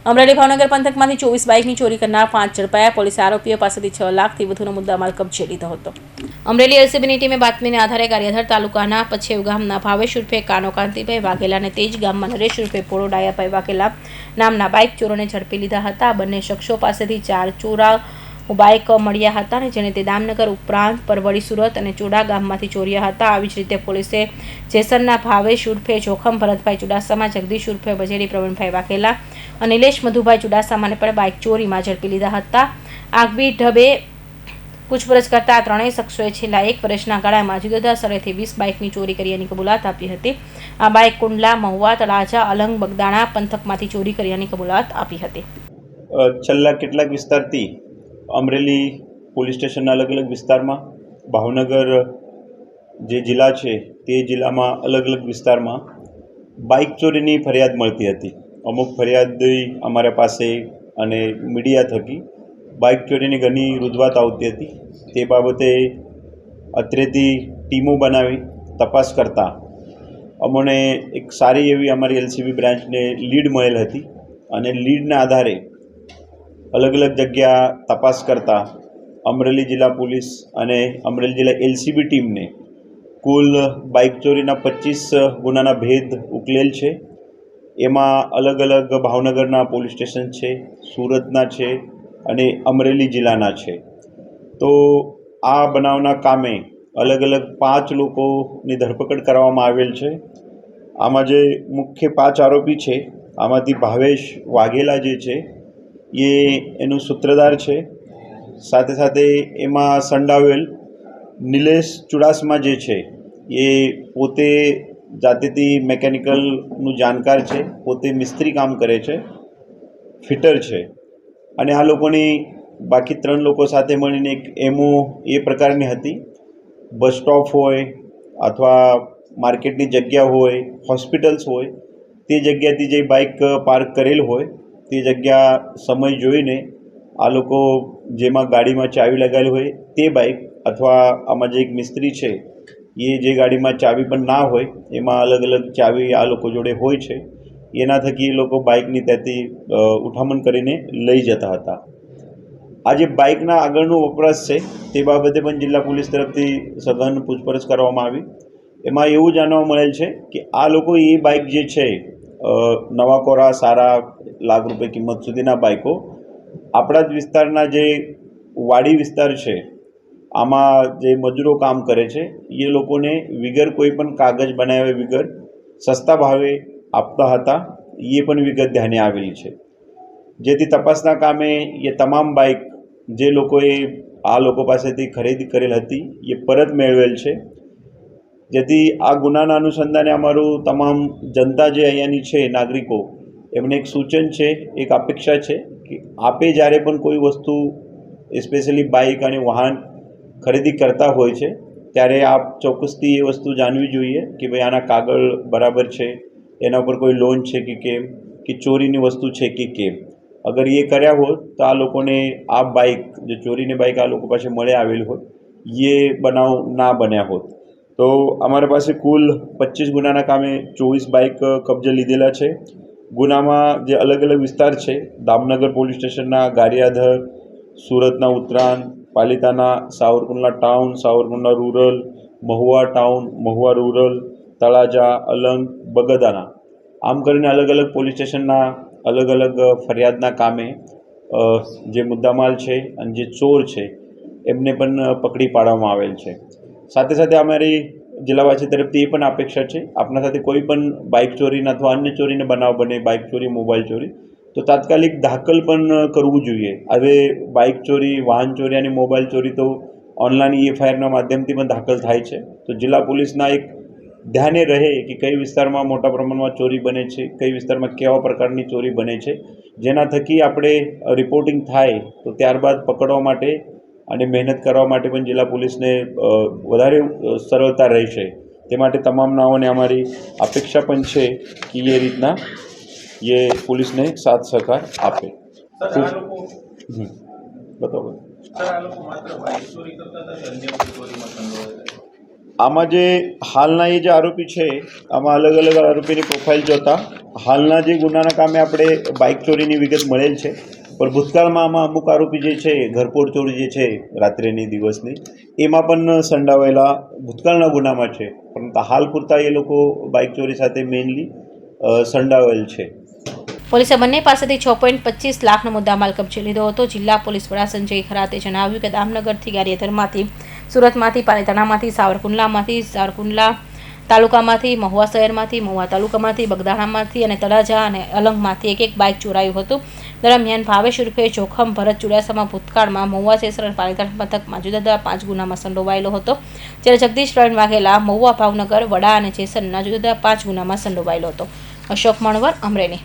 અમરેલી ભાવનગર પંથકમાંથી 24 બાઇકની ચોરી કરનાર 5 ઝડપાયા. પોલીસે આરોપીઓ પાસેથી 6 લાખથી વધુનો મુદ્દામાલ કબજે લીધો હતો. અમરેલી એલસીબીની ટીમે બાતમીને આધારે ગારિયાધાર તાલુકાના પછેવ ગામના ભાવેશ ઉર્ફે કાનો કાંતિભાઈ વાઘેલા અને તેજ ગામમાં નરેશ ઉર્ફે પોળો ડાયાભાઈ વાઘેલા નામના બાઇક ચોરોને ઝડપી લીધા હતા. બંને શખ્સો પાસેથી 4 ચોરા બાઇક મળ્યા હતા અને જેને તે દામનગર ઉપરાંત પરવડી, સુરત અને ચોડા ગામમાંથી ચોર્યા હતા. આવી જ રીતે પોલીસે જેસરના ભાવેશ ઉર્ફે જોખમ ભરતભાઈ ચુડાસમા, જગદીશ ઉર્ફે બજેડી પ્રવીણભાઈ વાઘેલા અને નિલેશ મધુભાઈ ચુડાસમાને પણ બાઇક ચોરીમાં ઝડપી લીધા હતા. આગવી ઢબે પૂછપરછ કરતા ત્રણેય શખ્સોએ છેલ્લા 1 વર્ષના ગાળામાં જુદા જુદા સ્થળેથી 20 બાઇકની ચોરી કર્યાની કબૂલાત આપી હતી. આ બાઇક કુંડલા, મહુવા, તળાજા, અલંગ, બગદાણા પંથકમાંથી ચોરી કર્યાની કબૂલાત આપી હતી. છેલ્લા કેટલાક વિસ્તારથી અમરેલી પોલીસ સ્ટેશનના અલગ અલગ વિસ્તારમાં, ભાવનગર જે જિલ્લા છે તે જિલ્લામાં અલગ અલગ વિસ્તારમાં બાઇક ચોરીની ફરિયાદ મળતી હતી. અમુક ફરિયાદ અમારા પાસે અને મીડિયા થકી બાઇક ચોરીની ઘણી રૂજવાત આવતી હતી. તે બાબતે અત્રેથી ટીમો બનાવી તપાસ કરતા અમને એક સારી એવી અમારી એલસીબી બ્રાન્ચને લીડ મળેલ હતી અને લીડના આધારે અલગ અલગ જગ્યા તપાસ કરતા અમરેલી જિલ્લા પોલીસ અને અમરેલી જિલ્લા એલસીબી ટીમને કુલ બાઇક ચોરીના 25 ગુનાના ભેદ ઉકેલેલ છે. એમાં અલગ અલગ ભાવનગરના પોલીસ સ્ટેશન છે, સુરતના છે અને અમરેલી જિલ્લાના છે. તો આ બનાવના કામે અલગ અલગ 5 લોકોની ધરપકડ કરવામાં આવેલ છે. આમાં જે મુખ્ય 5 આરોપી છે, આમાંથી ભાવેશ વાઘેલા જે છે એ એનું સૂત્રધાર છે. સાથે સાથે એમાં સંડાવેલ નિલેશ ચુડાસમા જે છે એ પોતે જાતેથી મેકેનિકલનું જાણકાર છે, પોતે મિસ્ત્રી કામ કરે છે, ફિટર છે. અને આ લોકોની બાકી 3 લોકો સાથે મળીને એક એમો એ પ્રકારની હતી. બસ સ્ટોપ હોય અથવા માર્કેટની જગ્યા હોય, હોસ્પિટલ્સ હોય, તે જગ્યાથી જે બાઇક પાર્ક કરેલ હોય તે જગ્યા સમય જોઈને આ લોકો જેમાં ગાડીમાં ચાવી લગાવેલી હોય તે બાઇક અથવા આમાં જે એક મિસ્ત્રી છે એ જે ગાડીમાં ચાવી પણ ના હોય એમાં અલગ અલગ ચાવી આ લોકો જોડે હોય છે, એના થકી એ લોકો બાઇકની ત્યાંથી ઉઠામણ કરીને લઈ જતા હતા. આ જે બાઇકના આગળનો વપરાશ છે તે બાબતે પણ જિલ્લા પોલીસ તરફથી સઘન પૂછપરછ કરવામાં આવી. એમાં એવું જાણવા મળેલ છે કે આ લોકો એ બાઇક જે છે નવા કોરા સારા લાખ રૂપિયા કિંમત સુધીના બાઇકો આપણા જ વિસ્તારના જે વાડી વિસ્તાર છે આમાં જે મજૂરો કામ કરે છે એ લોકોને વિગર કોઈ પણ કાગળ બનાવ્યા વગર સસ્તા ભાવે આપતા હતા. એ પણ વિગત ધ્યાને આવેલી છે. જેથી તપાસના કામે એ તમામ બાઇક જે લોકોએ આ લોકો પાસેથી ખરીદી કરેલ હતી એ પરત મેળવેલ છે. જેથી આ ગુનાના અનુસંધાને અમારું તમામ જનતા જે અહીંયાની છે, નાગરિકો, એમને એક સૂચન છે, એક અપેક્ષા છે કે આપે જ્યારે પણ કોઈ વસ્તુ સ્પેશિયલી બાઇક અને વાહન ખરીદી કરતા હોય છે ત્યારે આપ ચોક્કસથી એ વસ્તુ જાણવી જોઈએ કે ભાઈ આના કાગળ બરાબર છે, એના ઉપર કોઈ લોન છે કે કેમ, કે ચોરીની વસ્તુ છે કે કેમ. અગર એ કર્યા હોત તો આ લોકોને આ બાઇક જે ચોરીની બાઇક આ લોકો પાસે મળે આવેલી હોત એ બનાવ ના બન્યા હોત. તો અમારા પાસે કુલ 25 ગુનાના કામે 24 બાઇક કબજે લીધેલા છે. ગુનામાં જે અલગ અલગ વિસ્તાર છે, દામનગર પોલીસ સ્ટેશનના ગારિયાધર, સુરતના Uttarayan, Palitana, Savarkundla town, Savarkundla rural, Mahuva town, Mahuva rural, Talaja, Alang, Bagdana, આમ કરીને અલગ અલગ પોલીસ સ્ટેશનના અલગ અલગ ફરિયાદના કામે જે મુદ્દામાલ છે અને જે ચોર છે એમને પણ પકડી પાડવામાં આવેલ છે. સાથે સાથે અમારી જિલ્લાવાસી તરફથી એ પણ અપેક્ષા છે આપના સાથે કોઈ પણ બાઇક ચોરીના અથવા અન્ય ચોરીને બનાવ બને, બાઇક ચોરી, મોબાઈલ ચોરી, તો તાત્કાલિક દાખલ પણ કરવું જોઈએ. હવે બાઇક ચોરી, વાહન ચોરી અને મોબાઈલ ચોરી તો ઓનલાઈન EFIRના માધ્યમથી પણ દાખલ થાય છે. તો જિલ્લા પોલીસના એક ધ્યાને રહે કે કઈ વિસ્તારમાં મોટા પ્રમાણમાં ચોરી બને છે, કઈ વિસ્તારમાં કેવા પ્રકારની ચોરી બને છે, જેના થકી આપણે રિપોર્ટિંગ થાય તો ત્યારબાદ પકડવા માટે અને મહેનત કરવા માટે પણ જિલ્લા પોલીસને વધારે સરળતા રહેશે. તે માટે તમામ નાઓને અમારી અપેક્ષા પણ છે કે એ રીતના એ પોલીસને સાથ સહકાર આપે. બતાવો. આમાં જે હાલના એ જે આરોપી છે, આમાં અલગ અલગ આરોપીની પ્રોફાઇલ જોતા હાલના જે ગુનાના કામે આપણે બાઇક ચોરીની વિગત મળેલ છે, પણ ભૂતકાળમાં આમાં અમુક આરોપી જે છે ઘરફોડ ચોરી જે છે રાત્રેની દિવસની એમાં પણ સંડાવાયેલા ભૂતકાળના ગુનામાં છે, પરંતુ હાલ પૂરતા એ લોકો બાઇક ચોરી સાથે મેઇનલી સંડાવેલ છે. પોલીસે બંને પાસેથી 6.25 લાખનો મુદ્દામાલ કબજે લીધો હતો. જિલ્લા પોલીસ વડા સંજય ખરાતે જણાવ્યું કે દામનગરથી, ગારિયાધારમાંથી, સુરતમાંથી, પાલિતાણામાંથી, સાવરકુંડલા તાલુકામાંથી, મહુવા શહેરમાંથી, મહુવા તાલુકામાંથી, બગદાણામાંથી અને તળાજા અને અલંગમાંથી એક બાઇક ચોરાયું હતું. દરમિયાન ભાવેશ ઉર્ફે જોખમ ભરત ચુડાસમા ભૂતકાળમાં મહુવા સેસર અને પાલિતાણા પંથકમાં જુદા જુદા 5 ગુનામાં સંડોવાયેલો હતો, જ્યારે જગદીશ પ્રવીણ વાઘેલા મહુવા, ભાવનગર, વડા અને જેસરના જુદા જુદા 5 ગુનામાં સંડોવાયેલો હતો. અશોક મણવર, અમરેલી.